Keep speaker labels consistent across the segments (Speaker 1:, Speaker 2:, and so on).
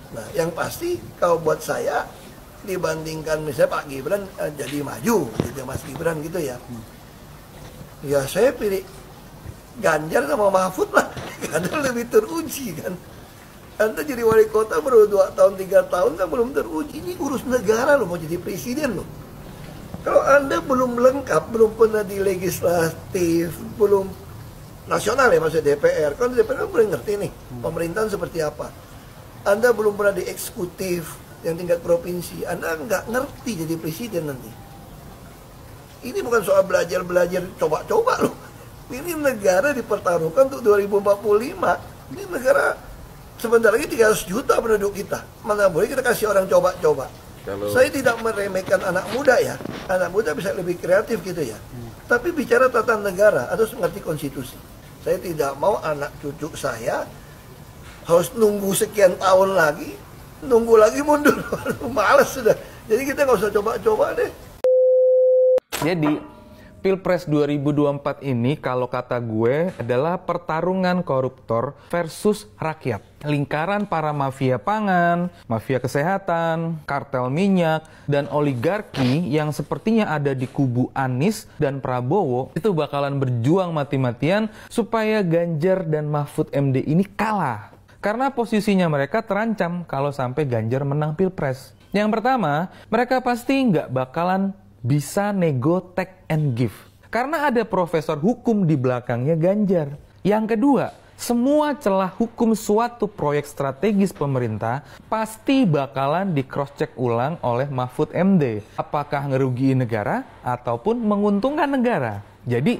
Speaker 1: Nah, yang pasti kalau buat saya dibandingkan misalnya Pak Gibran jadi maju gitu, Mas Gibran gitu ya. Ya saya pilih Ganjar sama Mahfud lah, karena lebih teruji kan. Anda jadi wali kota baru 2 tahun 3 tahun kan belum teruji. Ini urus negara loh, mau jadi presiden loh. Kalau Anda belum lengkap, belum pernah di legislatif, belum nasional ya maksudnya DPR, kan DPR kan boleh ngerti nih pemerintahan seperti apa. Anda belum pernah di eksekutif yang tingkat provinsi, Anda nggak ngerti jadi presiden nanti. Ini bukan soal belajar coba-coba loh. Ini negara dipertaruhkan untuk 2045. Ini negara sebentar lagi 300 juta penduduk kita. Mana boleh kita kasih orang coba-coba. Saya tidak meremehkan anak muda ya. Anak muda bisa lebih kreatif gitu ya. Tapi bicara tata negara harus mengerti konstitusi. Saya tidak mau anak cucu saya harus nunggu sekian tahun lagi, nunggu lagi mundur. Males sudah. Jadi kita nggak usah coba-coba deh.
Speaker 2: Jadi Pilpres 2024 ini kalau kata gue adalah pertarungan koruptor versus rakyat. Lingkaran para mafia pangan, mafia kesehatan, kartel minyak, dan oligarki yang sepertinya ada di kubu Anies dan Prabowo itu bakalan berjuang mati-matian supaya Ganjar dan Mahfud MD ini kalah. Karena posisinya mereka terancam kalau sampai Ganjar menang Pilpres. Yang pertama, mereka pasti nggak bakalan bisa nego take and give. Karena ada profesor hukum di belakangnya Ganjar. Yang kedua, semua celah hukum suatu proyek strategis pemerintah pasti bakalan di cross check ulang oleh Mahfud MD. Apakah ngerugiin negara ataupun menguntungkan negara. Jadi,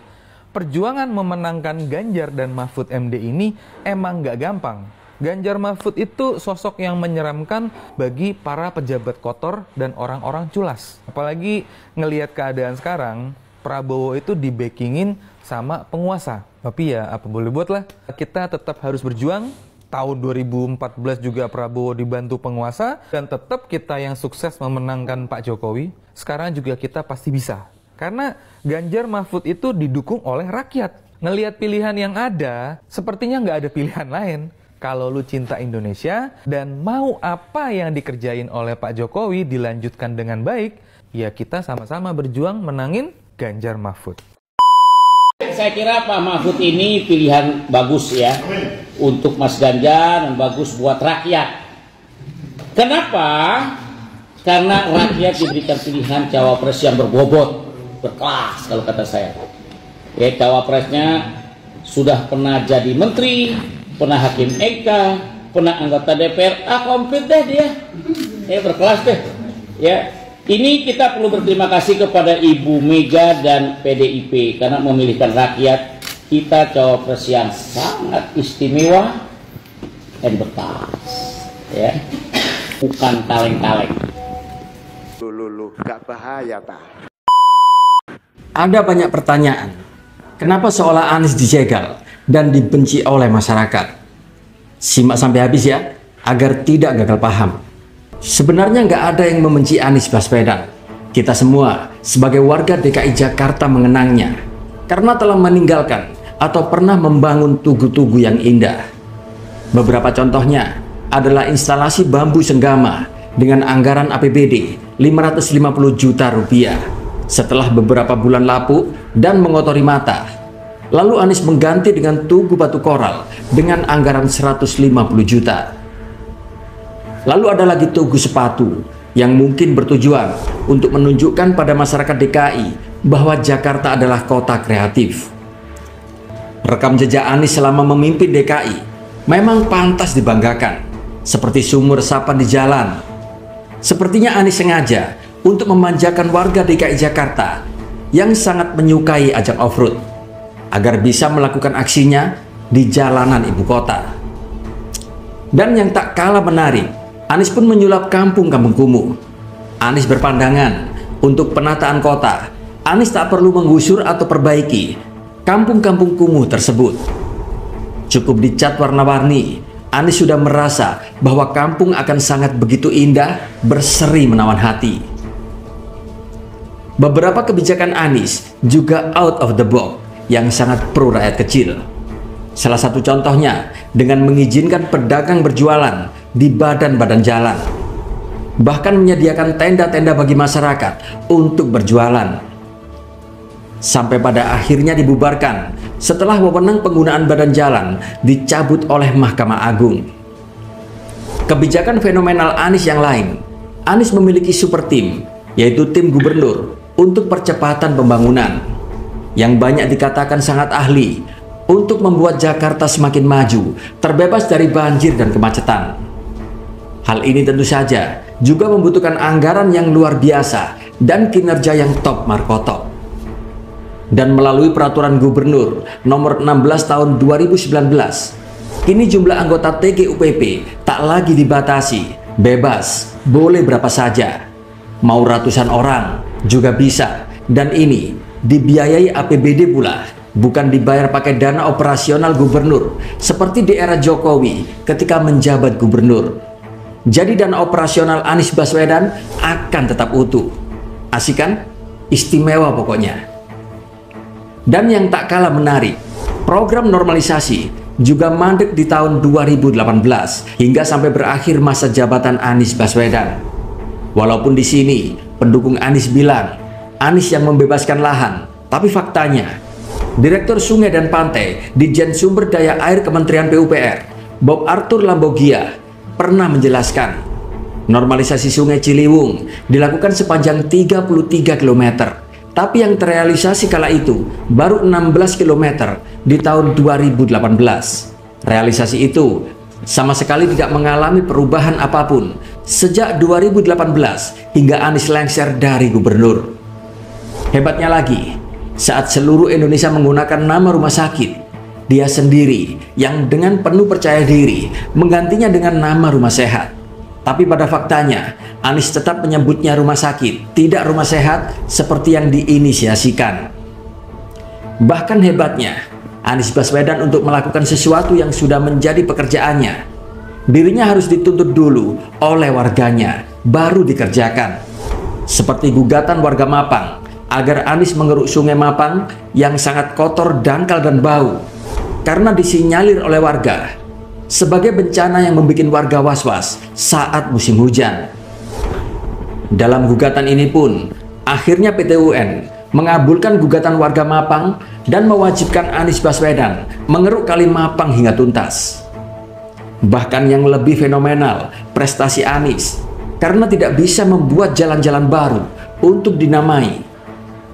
Speaker 2: perjuangan memenangkan Ganjar dan Mahfud MD ini emang nggak gampang. Ganjar Mahfud itu sosok yang menyeramkan bagi para pejabat kotor dan orang-orang culas. Apalagi ngelihat keadaan sekarang, Prabowo itu di-backingin sama penguasa. Tapi ya apa boleh buat lah. Kita tetap harus berjuang. Tahun 2014 juga Prabowo dibantu penguasa. Dan tetap kita yang sukses memenangkan Pak Jokowi. Sekarang juga kita pasti bisa. Karena Ganjar Mahfud itu didukung oleh rakyat. Ngelihat pilihan yang ada, sepertinya nggak ada pilihan lain. Kalau lu cinta Indonesia dan mau apa yang dikerjain oleh Pak Jokowi dilanjutkan dengan baik, ya kita sama-sama berjuang menangin Ganjar Mahfud.
Speaker 3: Saya kira Pak Mahfud ini pilihan bagus ya untuk Mas Ganjar dan bagus buat rakyat. Kenapa? Karena rakyat diberikan pilihan cawapres yang berbobot, berkelas kalau kata saya. Ya, cawapresnya sudah pernah jadi menteri, pernah hakim MK, pernah anggota DPR, komplit deh dia, berkelas deh. Ya, ini kita perlu berterima kasih kepada Ibu Mega dan PDIP karena memilihkan rakyat kita cawapres yang sangat istimewa dan berkelas, ya, bukan kaleng-kaleng.
Speaker 4: Gak bahaya tak?
Speaker 5: Ada banyak pertanyaan, kenapa seolah Anies dijegal dan dibenci oleh masyarakat? Simak sampai habis ya, agar tidak gagal paham. Sebenarnya nggak ada yang membenci Anies Baswedan. Kita semua sebagai warga DKI Jakarta mengenangnya karena telah meninggalkan atau pernah membangun tugu-tugu yang indah. Beberapa contohnya adalah instalasi bambu senggama dengan anggaran APBD 550 juta rupiah. Setelah beberapa bulan lapuk dan mengotori mata, lalu Anies mengganti dengan tugu batu koral dengan anggaran 150 juta. Lalu ada lagi tugu sepatu yang mungkin bertujuan untuk menunjukkan pada masyarakat DKI bahwa Jakarta adalah kota kreatif. Rekam jejak Anies selama memimpin DKI memang pantas dibanggakan, seperti sumur resapan di jalan. Sepertinya Anies sengaja untuk memanjakan warga DKI Jakarta yang sangat menyukai ajang off-road agar bisa melakukan aksinya di jalanan ibu kota. Dan yang tak kalah menarik, Anies pun menyulap kampung-kampung kumuh. Anies berpandangan untuk penataan kota, Anies tak perlu menggusur atau perbaiki kampung-kampung kumuh tersebut. Cukup dicat warna-warni, Anies sudah merasa bahwa kampung akan sangat begitu indah, berseri menawan hati. Beberapa kebijakan Anies juga out of the box yang sangat pro rakyat kecil. Salah satu contohnya dengan mengizinkan pedagang berjualan di badan-badan jalan. Bahkan menyediakan tenda-tenda bagi masyarakat untuk berjualan. Sampai pada akhirnya dibubarkan setelah wewenang penggunaan badan jalan dicabut oleh Mahkamah Agung. Kebijakan fenomenal Anies yang lain, Anies memiliki super tim, yaitu tim gubernur untuk percepatan pembangunan, yang banyak dikatakan sangat ahli untuk membuat Jakarta semakin maju, terbebas dari banjir dan kemacetan. Hal ini tentu saja juga membutuhkan anggaran yang luar biasa dan kinerja yang top markotop. Dan melalui peraturan gubernur nomor 16 tahun 2019, kini jumlah anggota TGUPP tak lagi dibatasi, bebas, boleh berapa saja. Mau ratusan orang juga bisa, dan ini dibiayai APBD pula, bukan dibayar pakai dana operasional gubernur seperti di era Jokowi ketika menjabat gubernur. Jadi dana operasional Anies Baswedan akan tetap utuh. Asik kan? Istimewa pokoknya. Dan yang tak kalah menarik, program normalisasi juga mandek di tahun 2018 hingga sampai berakhir masa jabatan Anies Baswedan. Walaupun di sini pendukung Anies bilang Anies yang membebaskan lahan, tapi faktanya Direktur Sungai dan Pantai Ditjen Sumber Daya Air Kementerian PUPR, Bob Arthur Lambogia, pernah menjelaskan normalisasi Sungai Ciliwung dilakukan sepanjang 33 km, tapi yang terrealisasi kala itu baru 16 km di tahun 2018. Realisasi itu sama sekali tidak mengalami perubahan apapun sejak 2018 hingga Anies lengser dari gubernur. Hebatnya lagi, saat seluruh Indonesia menggunakan nama rumah sakit, dia sendiri yang dengan penuh percaya diri menggantinya dengan nama rumah sehat. Tapi pada faktanya, Anies tetap menyebutnya rumah sakit, tidak rumah sehat seperti yang diinisiasikan. Bahkan hebatnya, Anies Baswedan untuk melakukan sesuatu yang sudah menjadi pekerjaannya, dirinya harus dituntut dulu oleh warganya, baru dikerjakan. Seperti gugatan warga Mapang agar Anies mengeruk Sungai Mapang yang sangat kotor, dangkal, dan bau karena disinyalir oleh warga sebagai bencana yang membuat warga was-was saat musim hujan. Dalam gugatan ini pun akhirnya PT UN mengabulkan gugatan warga Mapang dan mewajibkan Anies Baswedan mengeruk Kali Mapang hingga tuntas. Bahkan yang lebih fenomenal, prestasi Anies karena tidak bisa membuat jalan-jalan baru untuk dinamai,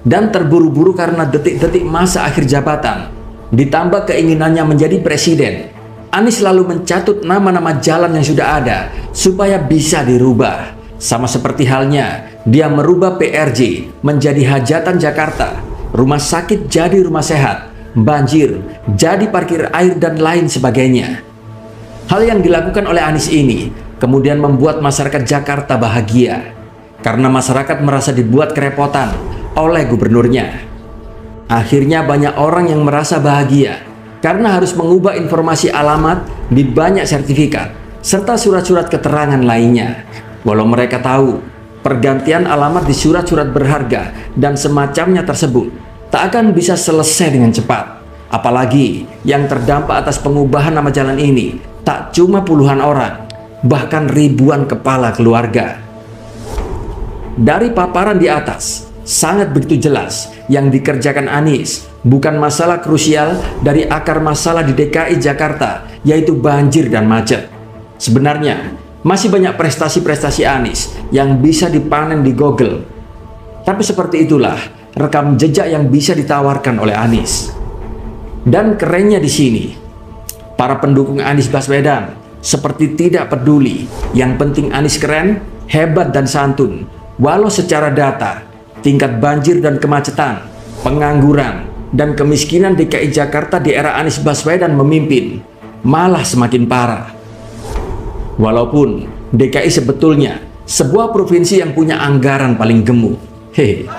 Speaker 5: dan terburu-buru karena detik-detik masa akhir jabatan, ditambah keinginannya menjadi presiden, Anies lalu mencatut nama-nama jalan yang sudah ada supaya bisa dirubah. Sama seperti halnya dia merubah PRJ menjadi Hajatan Jakarta, rumah sakit jadi rumah sehat, banjir jadi parkir air, dan lain sebagainya. Hal yang dilakukan oleh Anies ini kemudian membuat masyarakat Jakarta bahagia karena masyarakat merasa dibuat kerepotan oleh gubernurnya. Akhirnya banyak orang yang merasa bahagia karena harus mengubah informasi alamat di banyak sertifikat serta surat-surat keterangan lainnya. Walau mereka tahu pergantian alamat di surat-surat berharga dan semacamnya tersebut tak akan bisa selesai dengan cepat. Apalagi yang terdampak atas pengubahan nama jalan ini tak cuma puluhan orang, bahkan ribuan kepala keluarga. Dari paparan di atas, sangat begitu jelas yang dikerjakan Anies bukan masalah krusial dari akar masalah di DKI Jakarta, yaitu banjir dan macet. Sebenarnya masih banyak prestasi-prestasi Anies yang bisa dipanen di Google. Tapi seperti itulah rekam jejak yang bisa ditawarkan oleh Anies. Dan kerennya di sini, para pendukung Anies Baswedan seperti tidak peduli. Yang penting Anies keren, hebat, dan santun. Walau secara data tingkat banjir dan kemacetan, pengangguran, dan kemiskinan DKI Jakarta di era Anies Baswedan memimpin malah semakin parah. Walaupun DKI sebetulnya sebuah provinsi yang punya anggaran paling gemuk. Hehe.